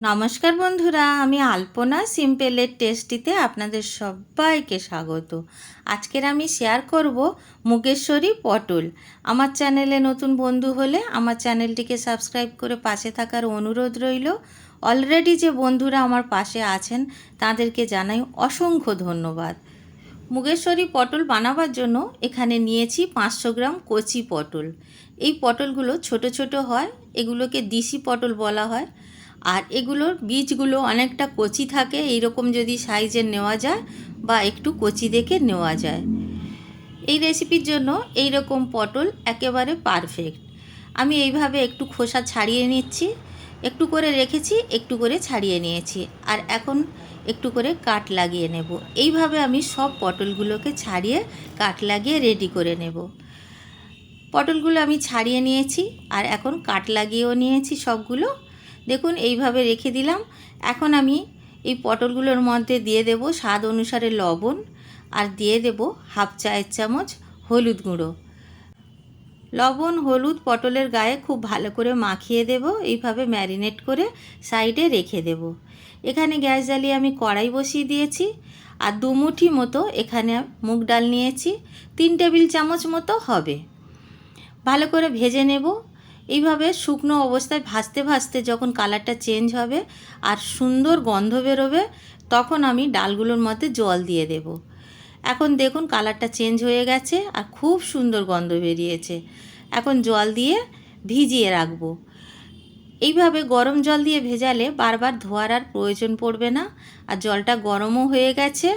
নমস্কার বন্ধুরা, আমি আলপনা সিম্পলের টেস্টিতে আপনাদের সবাইকে স্বাগত। আজকের আমি শেয়ার করব মুগেশ্বরী পটল। আমার চ্যানেলে নতুন বন্ধু হলে আমার চ্যানেলটিকে সাবস্ক্রাইব করে পাশে থাকার অনুরোধ রইল। অলরেডি যে বন্ধুরা আমার পাশে আছেন তাদেরকে জানাই অসংখ্য ধন্যবাদ। মুগেশ্বরী পটল বানাবার জন্য এখানে নিয়েছি 500 গ্রাম কচি পটল। এই পটলগুলো ছোট ছোট হয়, এগুলোকে দিশি পটল বলা হয়। আর এগুলোর বীজগুলো অনেকটা কচি থাকে, এইরকম যদি সাইজের নেওয়া যায় বা একটু কচি দেখে নেওয়া যায়। এই রেসিপির জন্য এই রকম পটল একেবারে পারফেক্ট। আমি এইভাবে একটু খোসা ছাড়িয়ে নিচ্ছি, একটু করে রেখেছি, একটু করে ছাড়িয়ে নিয়েছি। আর এখন একটু করে কাট লাগিয়ে নেব। এইভাবে আমি সব পটলগুলোকে ছাড়িয়ে কাট লাগিয়ে রেডি করে নেব। পটলগুলো আমি ছাড়িয়ে নিয়েছি আর এখন কাট লাগিয়েও নিয়েছি সবগুলো। দেখুন এইভাবে রেখে দিলাম। এখন আমি এই পটলগুলোর মধ্যে দিয়ে দেব স্বাদ অনুসারে লবণ আর দিয়ে দেব হাফ চায়ের চামচ হলুদ গুঁড়ো। লবণ হলুদ পটলের গায়ে খুব ভালো করে মাখিয়ে দেব, এইভাবে ম্যারিনেট করে সাইডে রেখে দেব। এখানে গ্যাস জ্বালিয়ে আমি কড়াই বসিয়ে দিয়েছি আর 2 মুঠি মতো এখানে মুগ ডাল নিয়েছি, 3 টেবিল চামচ মতো হবে। ভালো করে ভেজে নেব। এইভাবে শুকনো অবস্থায় ভাজতে ভাজতে যখন কালারটা চেঞ্জ হবে আর সুন্দর গন্ধ বেরোবে, তখন আমি ডালগুলোর মধ্যে জল দিয়ে দেব। এখন দেখুন কালারটা চেঞ্জ হয়ে গেছে আর খুব সুন্দর গন্ধ বেরিয়েছে। এখন জল দিয়ে ভিজিয়ে রাখবো। এইভাবে গরম জল দিয়ে ভেজালে বারবার ধোয়ার আর প্রয়োজন পড়বে না। আর জলটা গরমও হয়ে গেছে,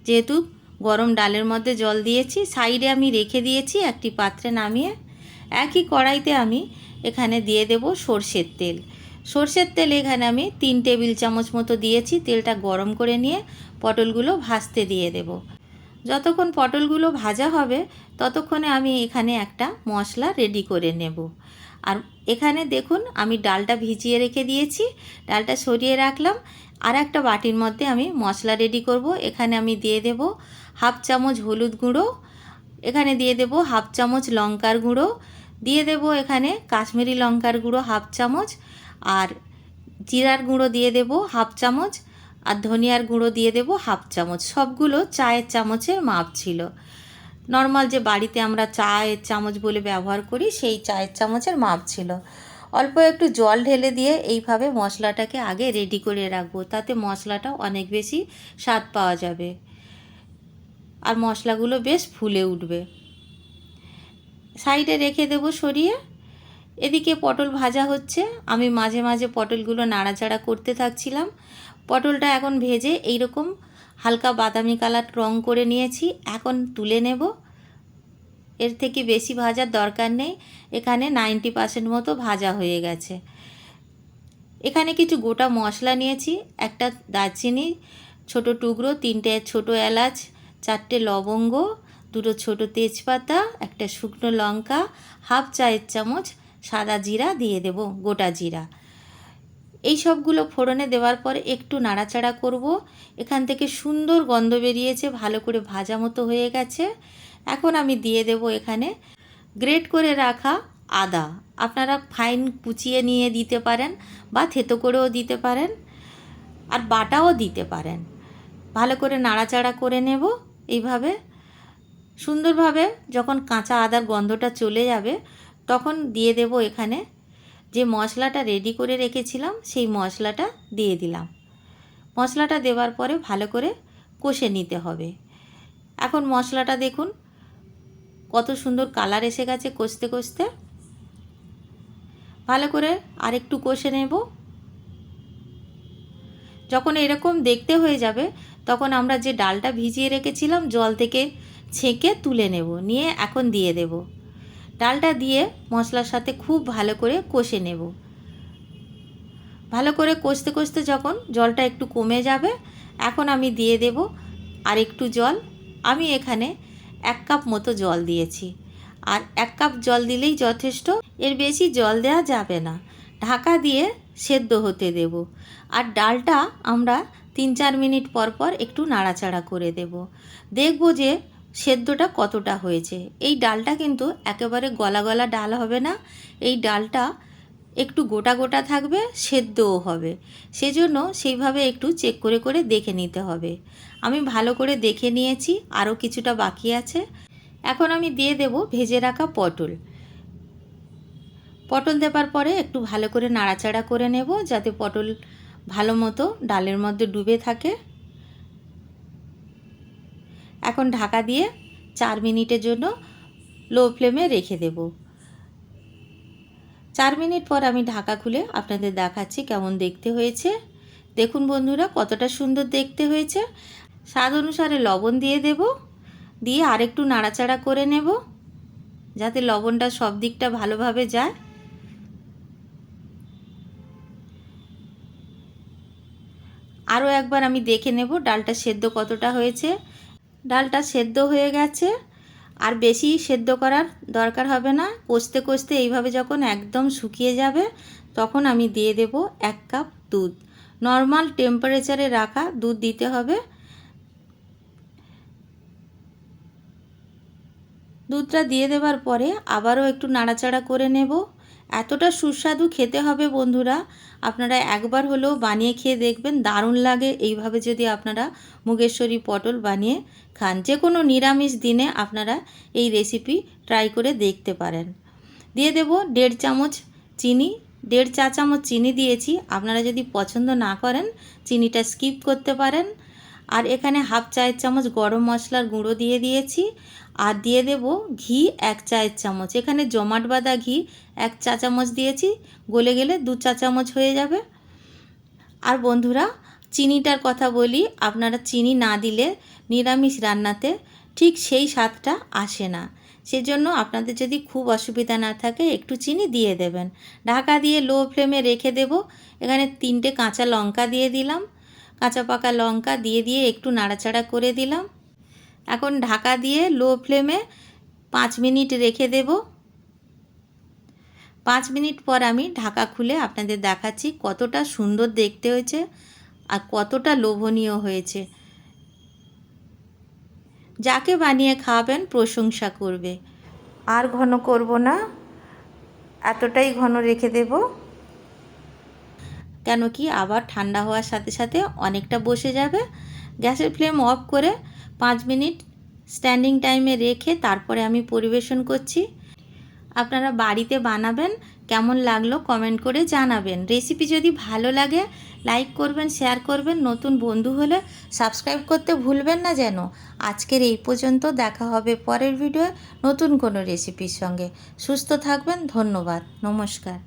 যেহেতু গরম ডালের মধ্যে জল দিয়েছি। সাইডে আমি রেখে দিয়েছি একটি পাত্রে নামিয়ে। একই কড়াইতে আমি এখানে দিয়ে দেব সর্ষের তেল। সর্ষের তেল এখানে আমি 3 টেবিল চামচ মতো দিয়েছি। তেলটা গরম করে নিয়ে পটলগুলো ভাজতে দিয়ে দেব। যতক্ষণ পটলগুলো ভাজা হবে ততক্ষণে আমি এখানে একটা মশলা রেডি করে নেব। আর এখানে দেখুন আমি ডালটা ভিজিয়ে রেখে দিয়েছি, ডালটা সরিয়ে রাখলাম। আর একটা বাটির মধ্যে আমি মশলা রেডি করব। এখানে আমি দিয়ে দেব হাফ চামচ হলুদ গুঁড়ো, এখানে দিয়ে দেব হাফ চামচ লঙ্কার গুঁড়ো, দিয়ে দেব এখানে কাশ্মীরি লঙ্কার গুঁড়ো হাফ চামচ, আর জিরার গুঁড়ো দিয়ে দেব হাফ চামচ, আর ধনিয়ার গুঁড়ো দিয়ে দেব হাফ চামচ। সবগুলো চায়ের চামচের মাপ ছিল। নর্মাল যে বাড়িতে আমরা চায়ের চামচ বলে ব্যবহার করি সেই চায়ের চামচের মাপ ছিল। অল্প একটু জল ঢেলে দিয়ে এইভাবে মশলাটাকে আগে রেডি করে রাখবো, তাতে মশলাটা অনেক বেশি স্বাদ পাওয়া যাবে আর মশলাগুলো বেশ ফুলে উঠবে। সাইডে রেখে দেব সরিয়ে। এদিকে পটল ভাজা হচ্ছে, আমি মাঝে মাঝে পটলগুলো নাড়াচাড়া করতে থাকছিলাম। পটলটা এখন ভেজে এইরকম হালকা বাদামি কালার রং করে নিয়েছি। এখন তুলে নেব। এর থেকে বেশি ভাজার দরকার নেই, এখানে 90% মতো ভাজা হয়ে গেছে। এখানে কিছু গোটা মশলা নিয়েছি, একটা দারচিনি ছোট টুকরো, 3টে ছোট এলাচ, 4টে লবঙ্গ, 2টো ছোট তেজপাতা, একটা শুকনো লঙ্কা, হাফ চায়ের চামচ সাদা জিরা দিয়ে দেব, গোটা জিরা। এই সবগুলো ফোড়নে দেওয়ার পরে একটু নাড়াচাড়া করব। এখান থেকে সুন্দর গন্ধ বেরিয়েছে, ভালো করে ভাজা মতো হয়ে গেছে। এখন আমি দিয়ে দেব এখানে গ্রেট করে রাখা আদা। আপনারা ফাইন কুচিয়ে নিয়ে দিতে পারেন বা থেতো করেও দিতে পারেন আর বাটাও দিতে পারেন। ভালো করে নাড়াচাড়া করে নেব। এইভাবে সুন্দরভাবে যখন কাঁচা আদার গন্ধটা চলে যাবে তখন দিয়ে দেব এখানে যে মশলাটা রেডি করে রেখেছিলাম সেই মশলাটা দিয়ে দিলাম। মশলাটা দেওয়ার পরে ভালো করে কষে নিতে হবে। এখন মশলাটা দেখুন কত সুন্দর কালার এসে গেছে কষতে কষতে। ভালো করে আরেকটু কষে নেব। যখন এরকম দেখতে হয়ে যাবে তখন আমরা যে ডালটা ভিজিয়ে রেখেছিলাম জল থেকে ছেঁকে তুলে নেব, নিয়ে এখন দিয়ে দেব। ডালটা দিয়ে মশলার সাথে খুব ভালো করে কষে নেব। ভালো করে কষতে কষতে যখন জলটা একটু কমে যাবে এখন আমি দিয়ে দেব আর একটু জল। আমি এখানে 1 কাপ মতো জল দিয়েছি, আর 1 কাপ জল দিলেই যথেষ্ট, এর বেশি জল দেওয়া যাবে না। ঢাকা দিয়ে সেদ্ধ হতে দেব। আর ডালটা আমরা 3-4 মিনিট পর পর একটু নাড়াচাড়া করে দেব। দেখব যে সেদ্ধটা কতটা হয়েছে। এই ডালটা কিন্তু একেবারে গলা গলা ডাল হবে না, এই ডালটা একটু গোটা গোটা থাকবে, সেদ্ধও হবে, সেজন্য সেইভাবে একটু চেক করে করে দেখে নিতে হবে। আমি ভালো করে দেখে নিয়েছি, আরও কিছুটা বাকি আছে। এখন আমি দিয়ে দেব ভেজে রাখা পটল। পটল দেবার পরে একটু ভালো করে নাড়াচাড়া করে নেব, যাতে পটল ভালো মতো ডালের মধ্যে ডুবে থাকে। এখন ঢাকা দিয়ে 4 মিনিটের জন্য লো ফ্লেমে রেখে দেব। 4 মিনিট পর আমি ঢাকা খুলে আপনাদের দেখাচ্ছি কেমন দেখতে হয়েছে। দেখুন বন্ধুরা, কতটা সুন্দর দেখতে হয়েছে। স্বাদ অনুসারে লবণ দিয়ে দেব, দিয়ে আরেকটু নাড়াচাড়া করে নেব, যাতে লবণটা সব দিকটা ভালোভাবে যায়। আরও একবার আমি দেখে নেব ডালটা সেদ্ধ কতটা হয়েছে। ডালটা সেদ্ধ হয়ে গেছে, আর বেশি সেদ্ধ করার দরকার হবে না। কষতে কষতে এইভাবে যখন একদম শুকিয়ে যাবে, তখন আমি দিয়ে দেব 1 কাপ দুধ। নর্মাল টেম্পারেচারে রাখা দুধ দিতে হবে। দুধটা দিয়ে দেওয়ার পরে আবারও একটু নাড়াচাড়া করে নেব। এতটা সুস্বাদু খেতে হবে বন্ধুরা, আপনারা একবার হলেও বানিয়ে খেয়ে দেখবেন, দারুণ লাগে। এইভাবে যদি আপনারা মুগেশ্বরী পটল বানিয়ে খান, যে কোনো নিরামিষ দিনে আপনারা এই রেসিপি ট্রাই করে দেখতে পারেন। দিয়ে দেব 1.5 চামচ চিনি, 1.5 চা চামচ চিনি দিয়েছি। আপনারা যদি পছন্দ না করেন চিনিটা স্কিপ করতে পারেন। আর এখানে 1/2 চায়ের চামচ গরম মশলার গুঁড়ো দিয়ে দিয়েছি। আর দিয়ে দেব ঘি 1 চায়ের চামচ। এখানে জমাট বাঁধা ঘি 1 চা চামচ দিয়েছি, গলে গেলে 2 চা চামচ হয়ে যাবে। আর বন্ধুরা, চিনিটার কথা বলি, আপনারা চিনি না দিলে নিরামিষ রান্নাতে ঠিক সেই স্বাদটা আসে না। সেজন্য আপনাদের যদি খুব অসুবিধা না থাকে একটু চিনি দিয়ে দেবেন। ঢাকা দিয়ে লো ফ্লেমে রেখে দেব। এখানে 3টে কাঁচা লঙ্কা দিয়ে দিলাম, কাঁচা পাকা লঙ্কা দিয়ে একটু নাড়াচাড়া করে দিলাম। এখন ঢাকা দিয়ে লো ফ্লেমে 5 মিনিট রেখে দেব। 5 মিনিট পর আমি ঢাকা খুলে আপনাদের দেখাচ্ছি কতটা সুন্দর দেখতে হয়েছে আর কতটা লোভনীয় হয়েছে। যাকে বানিয়ে খাওয়াবেন প্রশংসা করবে। আর ঘন করব না, এতটাই ঘন রেখে দেব, কেন কি আবার ঠান্ডা হওয়ার সাথে সাথে অনেকটা বসে যাবে। গ্যাসের ফ্লেম অফ করে 5 মিনিট স্ট্যান্ডিং টাইমে রেখে তারপরে আমি পরিবেশন করছি। আপনারা বাড়িতে বানাবেন, কেমন লাগলো কমেন্ট করে জানাবেন। রেসিপি যদি ভালো লাগে লাইক করবেন, শেয়ার করবেন, নতুন বন্ধু হলে সাবস্ক্রাইব করতে ভুলবেন না যেন। আজকের এই পর্যন্ত, দেখা হবে পরের ভিডিওয়ে নতুন কোনো রেসিপির সঙ্গে। সুস্থ থাকবেন, ধন্যবাদ, নমস্কার।